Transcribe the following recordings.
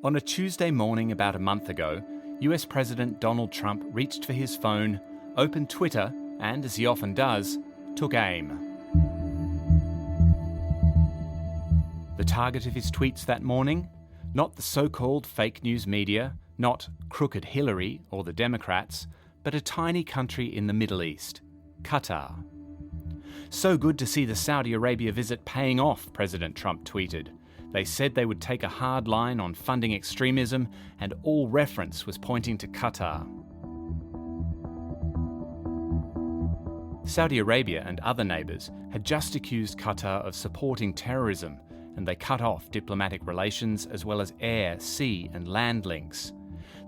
On a Tuesday morning about a month ago, US President Donald Trump reached for his phone, opened Twitter, and, as he often does, took aim. The target of his tweets that morning? Not the so-called fake news media, not Crooked Hillary or the Democrats, but a tiny country in the Middle East, Qatar. So good to see the Saudi Arabia visit paying off, President Trump tweeted. They said they would take a hard line on funding extremism, and all reference was pointing to Qatar. Saudi Arabia and other neighbours had just accused Qatar of supporting terrorism, and they cut off diplomatic relations as well as air, sea and land links.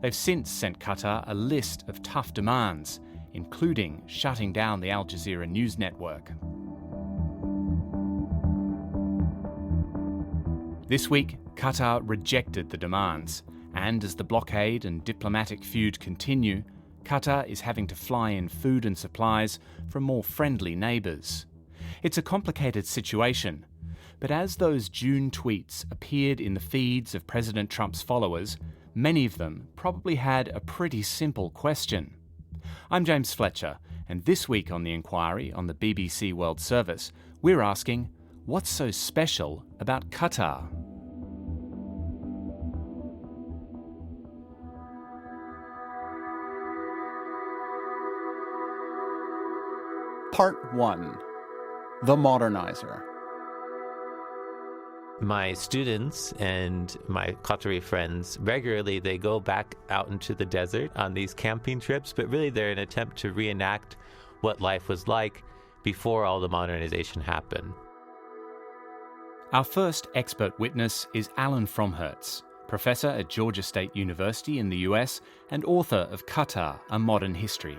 They've since sent Qatar a list of tough demands, including shutting down the Al Jazeera news network. This week, Qatar rejected the demands, and as the blockade and diplomatic feud continue, Qatar is having to fly in food and supplies from more friendly neighbours. It's a complicated situation, but as those June tweets appeared in the feeds of President Trump's followers, many of them probably had a pretty simple question. I'm James Fletcher, and this week on The Inquiry on the BBC World Service, we're asking, what's so special about Qatar? Part 1. The Modernizer. My students and my Qatari friends, regularly they go back out into the desert on these camping trips, but really they're an attempt to reenact what life was like before all the modernization happened. Our first expert witness is Alan Fromhertz, professor at Georgia State University in the US and author of Qatar, A Modern History.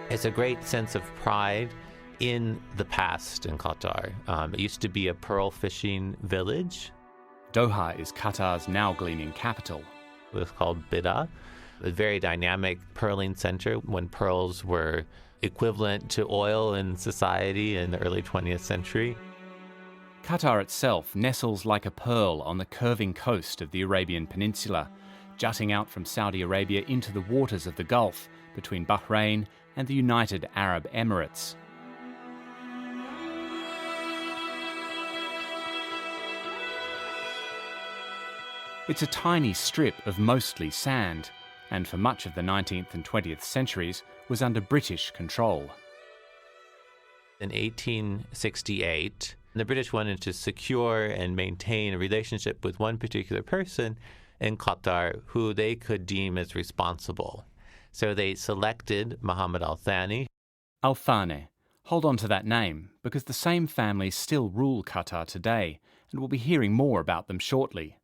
It's a great sense of pride in the past in Qatar. It used to be a pearl fishing village. Doha is Qatar's now gleaming capital. It was called Bida, a very dynamic pearling center when pearls were equivalent to oil in society in the early 20th century. Qatar itself nestles like a pearl on the curving coast of the Arabian Peninsula, jutting out from Saudi Arabia into the waters of the Gulf between Bahrain and the United Arab Emirates. It's a tiny strip of mostly sand, and for much of the 19th and 20th centuries was under British control. In 1868, the British wanted to secure and maintain a relationship with one particular person in Qatar who they could deem as responsible. So they selected Muhammad Al Thani. Al Thani. Hold on to that name, because the same families still rule Qatar today, and we'll be hearing more about them shortly.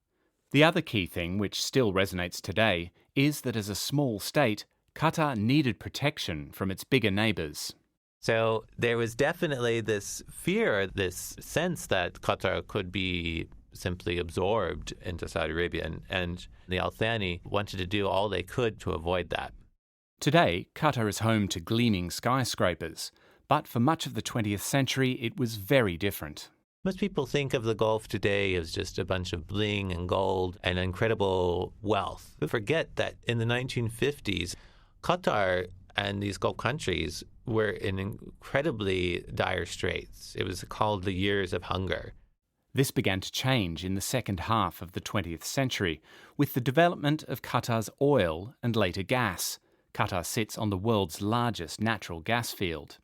The other key thing, which still resonates today, is that as a small state, Qatar needed protection from its bigger neighbours. So there was definitely this fear, this sense that Qatar could be simply absorbed into Saudi Arabia, and the Al Thani wanted to do all they could to avoid that. Today, Qatar is home to gleaming skyscrapers, but for much of the 20th century it was very different. Most people think of the Gulf today as just a bunch of bling and gold and incredible wealth. But forget that in the 1950s, Qatar and these Gulf countries were in incredibly dire straits. It was called the years of hunger. This began to change in the second half of the 20th century with the development of Qatar's oil and later gas. Qatar sits on the world's largest natural gas field.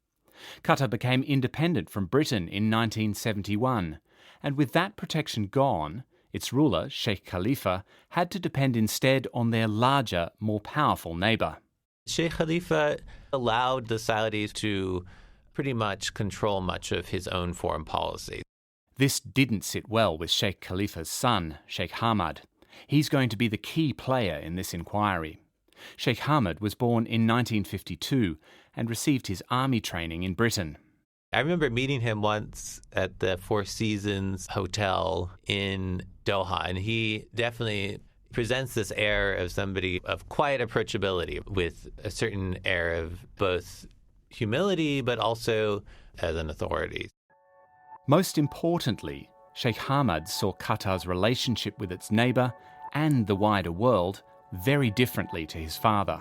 Qatar became independent from Britain in 1971, and with that protection gone, its ruler, Sheikh Khalifa, had to depend instead on their larger, more powerful neighbour. Sheikh Khalifa allowed the Saudis to pretty much control much of his own foreign policy. This didn't sit well with Sheikh Khalifa's son, Sheikh Hamad. He's going to be the key player in this inquiry. Sheikh Hamad was born in 1952 and received his army training in Britain. I remember meeting him once at the Four Seasons Hotel in Doha, and he definitely presents this air of somebody of quiet approachability with a certain air of both humility but also as an authority. Most importantly, Sheikh Hamad saw Qatar's relationship with its neighbour and the wider world very differently to his father.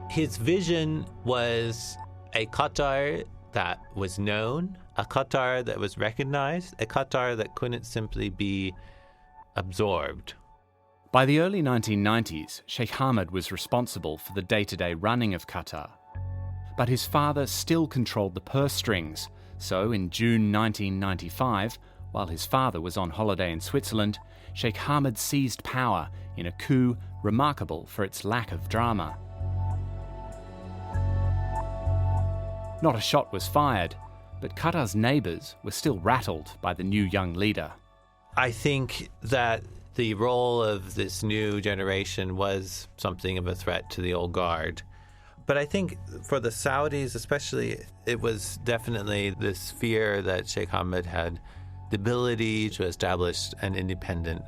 His vision was a Qatar that was known, a Qatar that was recognized, a Qatar that couldn't simply be absorbed. By the early 1990s, Sheikh Hamad was responsible for the day-to-day running of Qatar. But his father still controlled the purse strings, so in June 1995, while his father was on holiday in Switzerland, Sheikh Hamad seized power in a coup remarkable for its lack of drama. Not a shot was fired, but Qatar's neighbours were still rattled by the new young leader. I think that the role of this new generation was something of a threat to the old guard. But I think for the Saudis especially, it was definitely this fear that Sheikh Hamad had the ability to establish an independent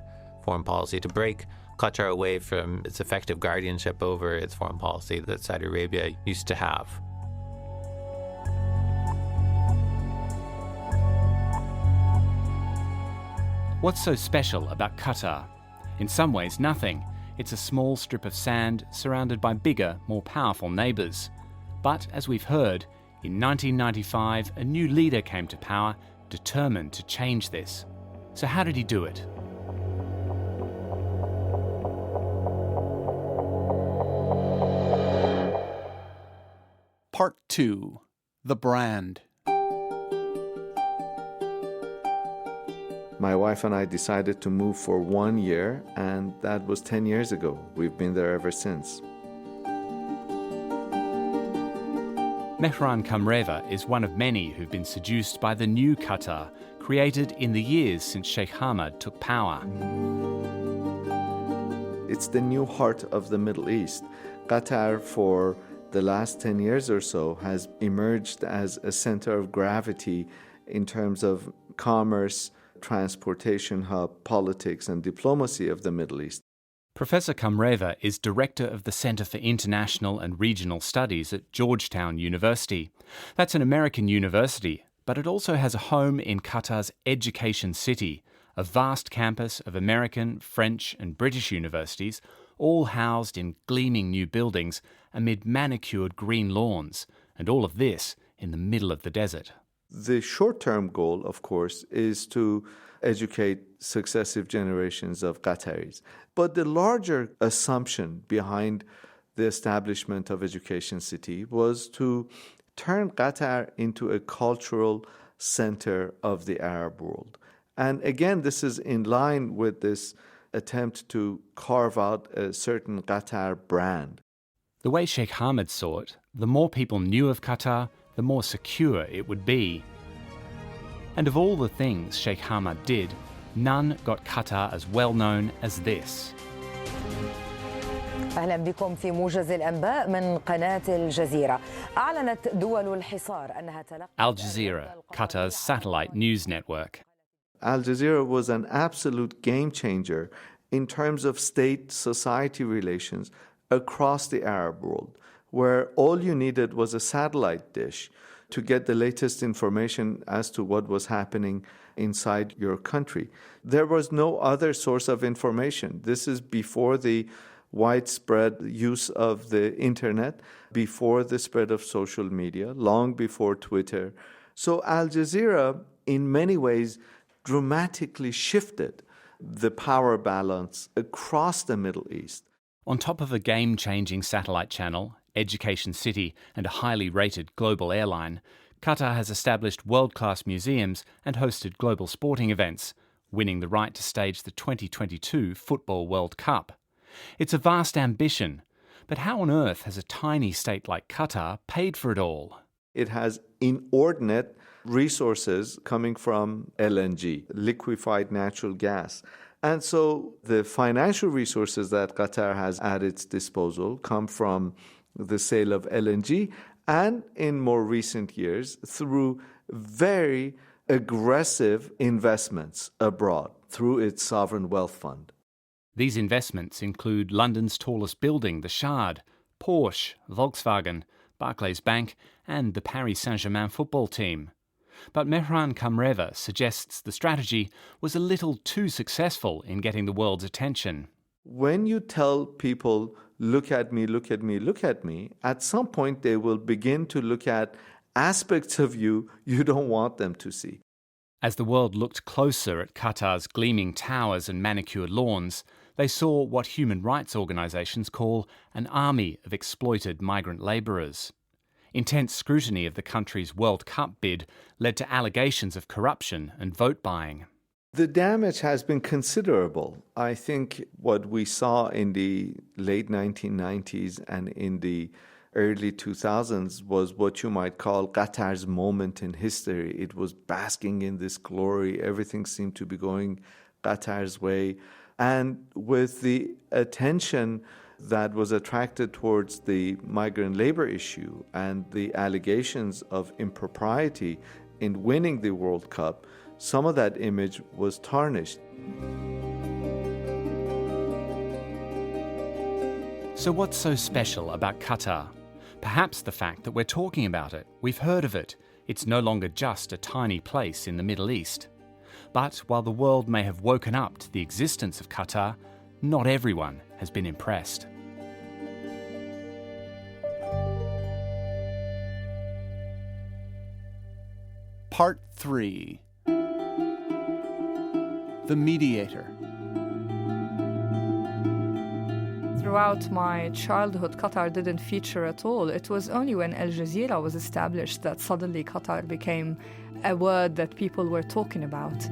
foreign policy, to break Qatar away from its effective guardianship over its foreign policy that Saudi Arabia used to have. What's so special about Qatar? In some ways, nothing. It's a small strip of sand surrounded by bigger, more powerful neighbours. But, as we've heard, in 1995, a new leader came to power, determined to change this. So how did he do it? Part 2. The Brand. My wife and I decided to move for 1 year, and that was 10 years ago. We've been there ever since. Mehran Kamreva is one of many who've been seduced by the new Qatar, created in the years since Sheikh Hamad took power. It's the new heart of the Middle East. Qatar, for the last 10 years or so, has emerged as a center of gravity in terms of commerce, transportation hub, politics, and diplomacy of the Middle East. Professor Kamreva is director of the Center for International and Regional Studies at Georgetown University. That's an American university, but it also has a home in Qatar's Education City, a vast campus of American, French, and British universities, all housed in gleaming new buildings amid manicured green lawns, and all of this in the middle of the desert. The short-term goal, of course, is to educate successive generations of Qataris. But the larger assumption behind the establishment of Education City was to turn Qatar into a cultural center of the Arab world. And again, this is in line with this attempt to carve out a certain Qatar brand. The way Sheikh Hamad saw it, the more people knew of Qatar, the more secure it would be. And of all the things Sheikh Hamad did, none got Qatar as well known as this. أهلا بكم في موجز الأنباء من قناة الجزيرة. أعلنت دول الحصار أنها تلقت Al Jazeera, Qatar's satellite news network. Al Jazeera was an absolute game changer in terms of state-society relations across the Arab world, where all you needed was a satellite dish to get the latest information as to what was happening inside your country. There was no other source of information. This is before the widespread use of the internet, before the spread of social media, long before Twitter. So Al Jazeera, in many ways, dramatically shifted the power balance across the Middle East. On top of a game-changing satellite channel, Education City, and a highly rated global airline, Qatar has established world-class museums and hosted global sporting events, winning the right to stage the 2022 Football World Cup. It's a vast ambition, but how on earth has a tiny state like Qatar paid for it all? It has inordinate resources coming from LNG, liquefied natural gas. And so the financial resources that Qatar has at its disposal come from the sale of LNG and, in more recent years, through very aggressive investments abroad through its sovereign wealth fund. These investments include London's tallest building, the Shard, Porsche, Volkswagen, Barclays Bank and the Paris Saint-Germain football team. But Mehran Kamreva suggests the strategy was a little too successful in getting the world's attention. When you tell people, look at me, look at me, look at me, at some point they will begin to look at aspects of you don't want them to see. As the world looked closer at Qatar's gleaming towers and manicured lawns, they saw what human rights organisations call an army of exploited migrant labourers. Intense scrutiny of the country's World Cup bid led to allegations of corruption and vote buying. The damage has been considerable. I think what we saw in the late 1990s and in the early 2000s was what you might call Qatar's moment in history. It was basking in this glory. Everything seemed to be going Qatar's way. And with the attention that was attracted towards the migrant labor issue and the allegations of impropriety in winning the World Cup, some of that image was tarnished. So what's so special about Qatar? Perhaps the fact that we're talking about it. We've heard of it. It's no longer just a tiny place in the Middle East. But while the world may have woken up to the existence of Qatar, not everyone has been impressed. Part 3. The Mediator. Throughout my childhood, Qatar didn't feature at all. It was only when Al Jazeera was established that suddenly Qatar became a word that people were talking about.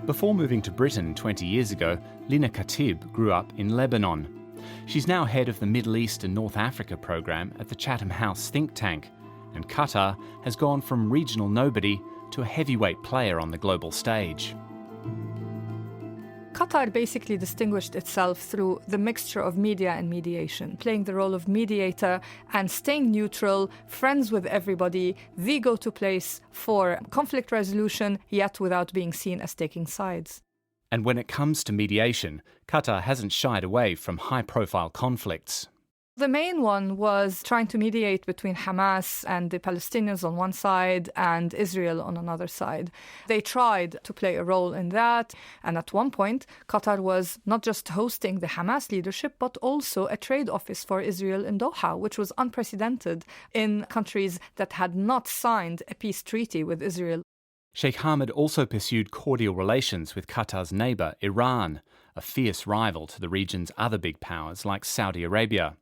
Before moving to Britain 20 years ago, Lina Khatib grew up in Lebanon. She's now head of the Middle East and North Africa program at the Chatham House think tank, and Qatar has gone from regional nobody to a heavyweight player on the global stage. Qatar basically distinguished itself through the mixture of media and mediation, playing the role of mediator and staying neutral, friends with everybody, the go-to place for conflict resolution, yet without being seen as taking sides. And when it comes to mediation, Qatar hasn't shied away from high-profile conflicts. The main one was trying to mediate between Hamas and the Palestinians on one side and Israel on another side. They tried to play a role in that, and at one point, Qatar was not just hosting the Hamas leadership, but also a trade office for Israel in Doha, which was unprecedented in countries that had not signed a peace treaty with Israel. Sheikh Hamad also pursued cordial relations with Qatar's neighbour, Iran, a fierce rival to the region's other big powers like Saudi Arabia.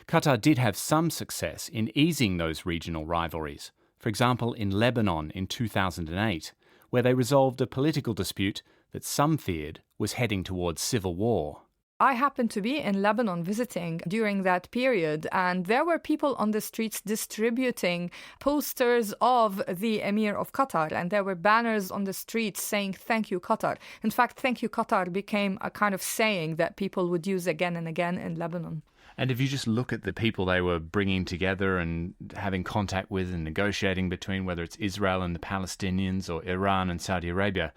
Qatar did have some success in easing those regional rivalries, for example in Lebanon in 2008, where they resolved a political dispute that some feared was heading towards civil war. I happened to be in Lebanon visiting during that period, and there were people on the streets distributing posters of the Emir of Qatar, and there were banners on the streets saying, "Thank you, Qatar." In fact, "Thank you, Qatar" became a kind of saying that people would use again and again in Lebanon. And if you just look at the people they were bringing together and having contact with and negotiating between, whether it's Israel and the Palestinians or Iran and Saudi Arabia,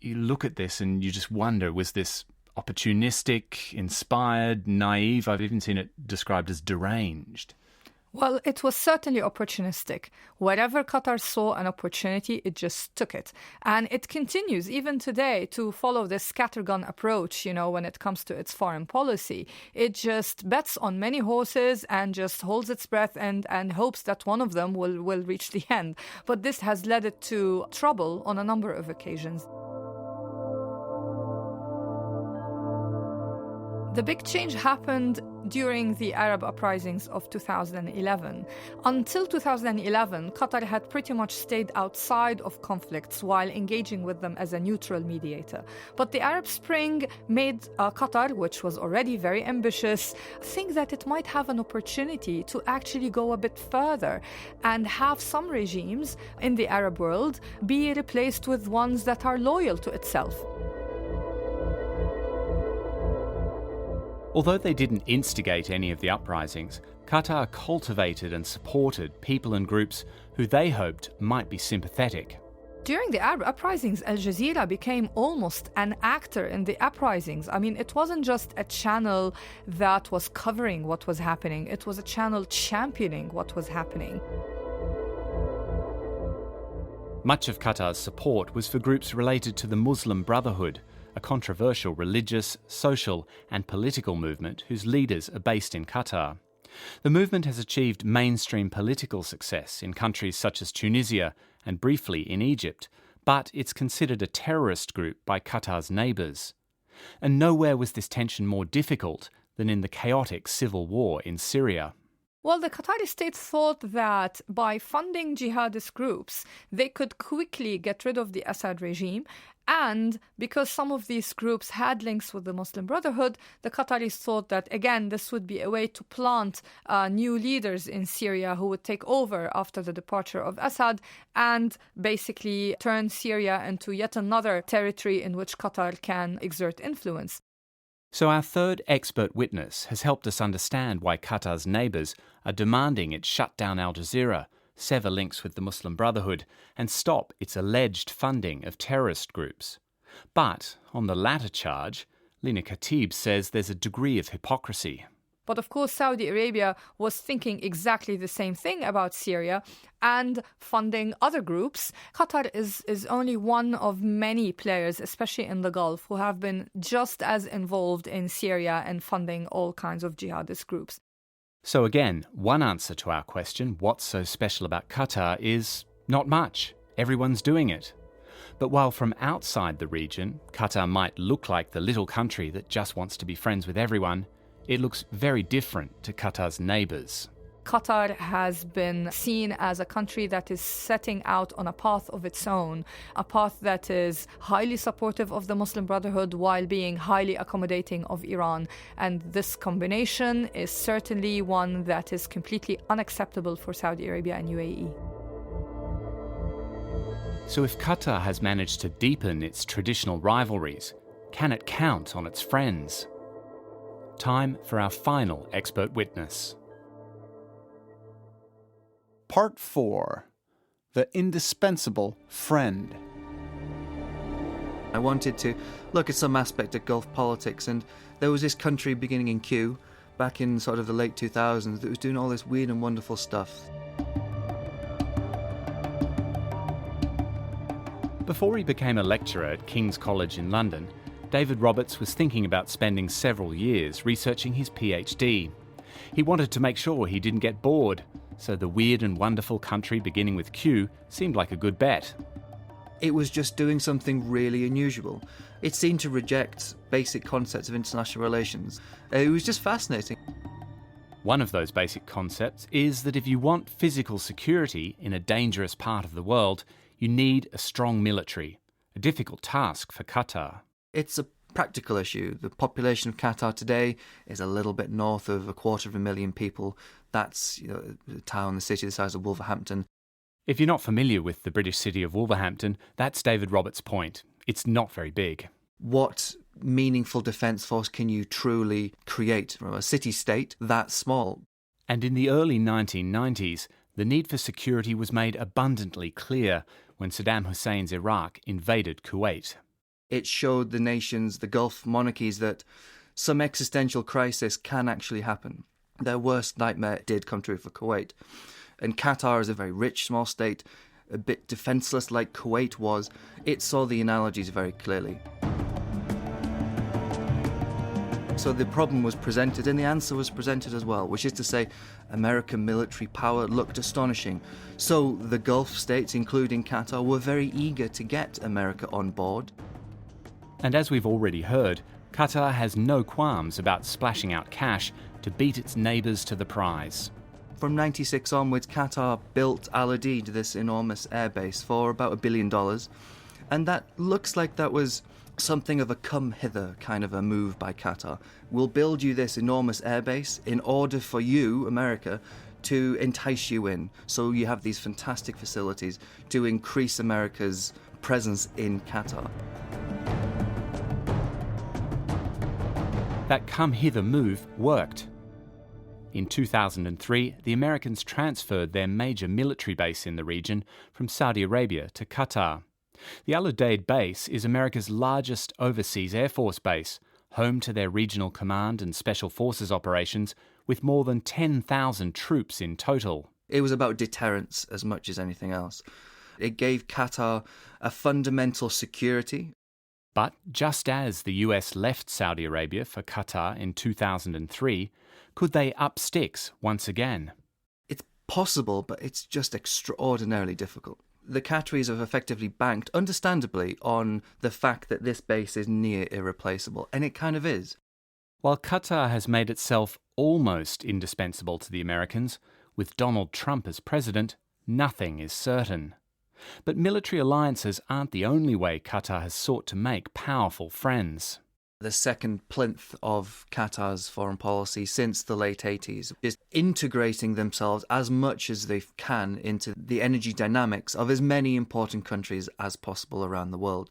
you look at this and you just wonder, was this opportunistic, inspired, naive? I've even seen it described as deranged. Well, it was certainly opportunistic. Wherever Qatar saw an opportunity, it just took it. And it continues even today to follow this scattergun approach, when it comes to its foreign policy. It just bets on many horses and just holds its breath and hopes that one of them will reach the end. But this has led it to trouble on a number of occasions. The big change happened during the Arab uprisings of 2011. Until 2011, Qatar had pretty much stayed outside of conflicts while engaging with them as a neutral mediator. But the Arab Spring made Qatar, which was already very ambitious, think that it might have an opportunity to actually go a bit further and have some regimes in the Arab world be replaced with ones that are loyal to itself. Although they didn't instigate any of the uprisings, Qatar cultivated and supported people and groups who they hoped might be sympathetic. During the Arab uprisings, Al Jazeera became almost an actor in the uprisings. I mean, it wasn't just a channel that was covering what was happening, it was a channel championing what was happening. Much of Qatar's support was for groups related to the Muslim Brotherhood, a controversial religious, social and political movement whose leaders are based in Qatar. The movement has achieved mainstream political success in countries such as Tunisia and briefly in Egypt, but it's considered a terrorist group by Qatar's neighbours. And nowhere was this tension more difficult than in the chaotic civil war in Syria. Well, the Qatari state thought that by funding jihadist groups, they could quickly get rid of the Assad regime. And because some of these groups had links with the Muslim Brotherhood, the Qataris thought that, again, this would be a way to plant new leaders in Syria who would take over after the departure of Assad and basically turn Syria into yet another territory in which Qatar can exert influence. So our third expert witness has helped us understand why Qatar's neighbours are demanding it shut down Al Jazeera, sever links with the Muslim Brotherhood, and stop its alleged funding of terrorist groups. But on the latter charge, Lina Khatib says there's a degree of hypocrisy. But of course, Saudi Arabia was thinking exactly the same thing about Syria and funding other groups. Qatar is only one of many players, especially in the Gulf, who have been just as involved in Syria and funding all kinds of jihadist groups. So again, one answer to our question, what's so special about Qatar, is not much. Everyone's doing it. But while from outside the region, Qatar might look like the little country that just wants to be friends with everyone, it looks very different to Qatar's neighbours. Qatar has been seen as a country that is setting out on a path of its own, a path that is highly supportive of the Muslim Brotherhood while being highly accommodating of Iran. And this combination is certainly one that is completely unacceptable for Saudi Arabia and UAE. So if Qatar has managed to deepen its traditional rivalries, can it count on its friends? Time for our final expert witness. Part 4. The Indispensable Friend. I wanted to look at some aspect of Gulf politics, and there was this country beginning in Q, back in sort of the late 2000s, that was doing all this weird and wonderful stuff. Before he became a lecturer at King's College in London, David Roberts was thinking about spending several years researching his PhD. He wanted to make sure he didn't get bored, so the weird and wonderful country beginning with Q seemed like a good bet. It was just doing something really unusual. It seemed to reject basic concepts of international relations. It was just fascinating. One of those basic concepts is that if you want physical security in a dangerous part of the world, you need a strong military, a difficult task for Qatar. It's a practical issue. The population of Qatar today is a little bit north of 250,000 people. That's a town, the city the size of Wolverhampton. If you're not familiar with the British city of Wolverhampton, that's David Roberts' point. It's not very big. What meaningful defence force can you truly create from a city-state that small? And in the early 1990s, the need for security was made abundantly clear when Saddam Hussein's Iraq invaded Kuwait. It showed the nations, the Gulf monarchies, that some existential crisis can actually happen. Their worst nightmare did come true for Kuwait. And Qatar is a very rich small state, a bit defenceless like Kuwait was. It saw the analogies very clearly. So the problem was presented and the answer was presented as well, which is to say American military power looked astonishing. So the Gulf states, including Qatar, were very eager to get America on board. And as we've already heard, Qatar has no qualms about splashing out cash to beat its neighbours to the prize. From 96 onwards, Qatar built Al Udeid, this enormous airbase, for about $1 billion. And that looks like that was something of a come-hither kind of a move by Qatar. We'll build you this enormous airbase in order for you, America, to entice you in. So you have these fantastic facilities to increase America's presence in Qatar. That come-hither move worked. In 2003, the Americans transferred their major military base in the region from Saudi Arabia to Qatar. The Al Udeid base is America's largest overseas Air Force base, home to their regional command and special forces operations, with more than 10,000 troops in total. It was about deterrence as much as anything else. It gave Qatar a fundamental security. But just as the US left Saudi Arabia for Qatar in 2003, could they up sticks once again? It's possible, but it's just extraordinarily difficult. The Qataris have effectively banked, understandably, on the fact that this base is near irreplaceable, and it kind of is. While Qatar has made itself almost indispensable to the Americans, with Donald Trump as president, nothing is certain. But military alliances aren't the only way Qatar has sought to make powerful friends. The second plinth of Qatar's foreign policy since the late 80s is integrating themselves as much as they can into the energy dynamics of as many important countries as possible around the world.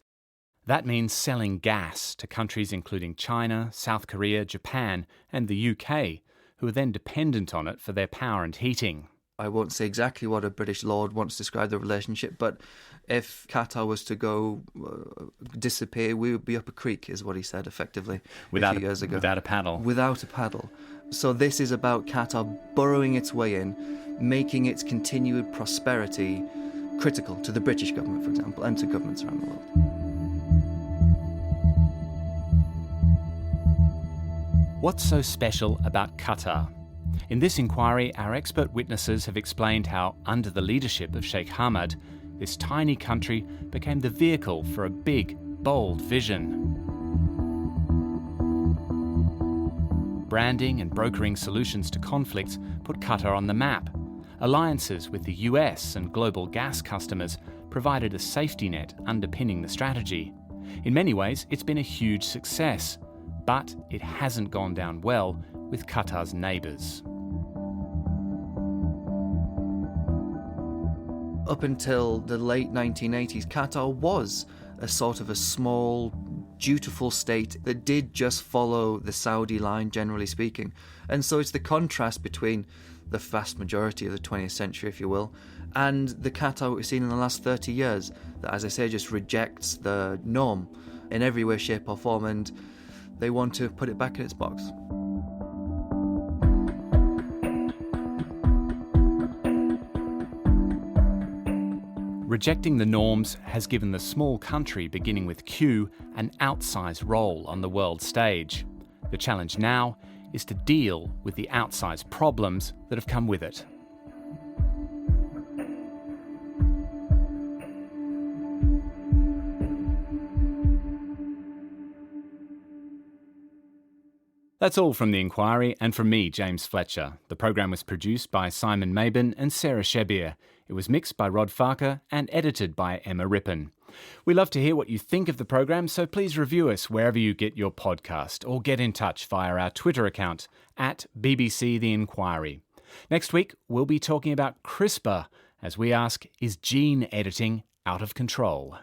That means selling gas to countries including China, South Korea, Japan, and the UK, who are then dependent on it for their power and heating. I won't say exactly what a British lord wants to describe the relationship, but if Qatar was to go disappear, we would be up a creek, is what he said effectively a few years ago. Without a paddle. Without a paddle. So this is about Qatar burrowing its way in, making its continued prosperity critical to the British government, for example, and to governments around the world. What's so special about Qatar? In this inquiry, our expert witnesses have explained how, under the leadership of Sheikh Hamad, this tiny country became the vehicle for a big, bold vision. Branding and brokering solutions to conflicts put Qatar on the map. Alliances with the US and global gas customers provided a safety net underpinning the strategy. In many ways, it's been a huge success, but it hasn't gone down well with Qatar's neighbours. Up until the late 1980s, Qatar was a sort of a small, dutiful state that did just follow the Saudi line, generally speaking. And so it's the contrast between the vast majority of the 20th century, if you will, and the Qatar we've seen in the last 30 years, that, as I say, just rejects the norm in every way, shape or form, and they want to put it back in its box. Rejecting the norms has given the small country beginning with Q an outsized role on the world stage. The challenge now is to deal with the outsized problems that have come with it. That's all from the inquiry and from me, James Fletcher. The programme was produced by Simon Mabin and Sarah Shebbear. It was mixed by Rod Farker and edited by Emma Rippon. We love to hear what you think of the programme, so please review us wherever you get your podcast or get in touch via our Twitter account at BBC The Inquiry. Next week, we'll be talking about CRISPR as we ask, is gene editing out of control?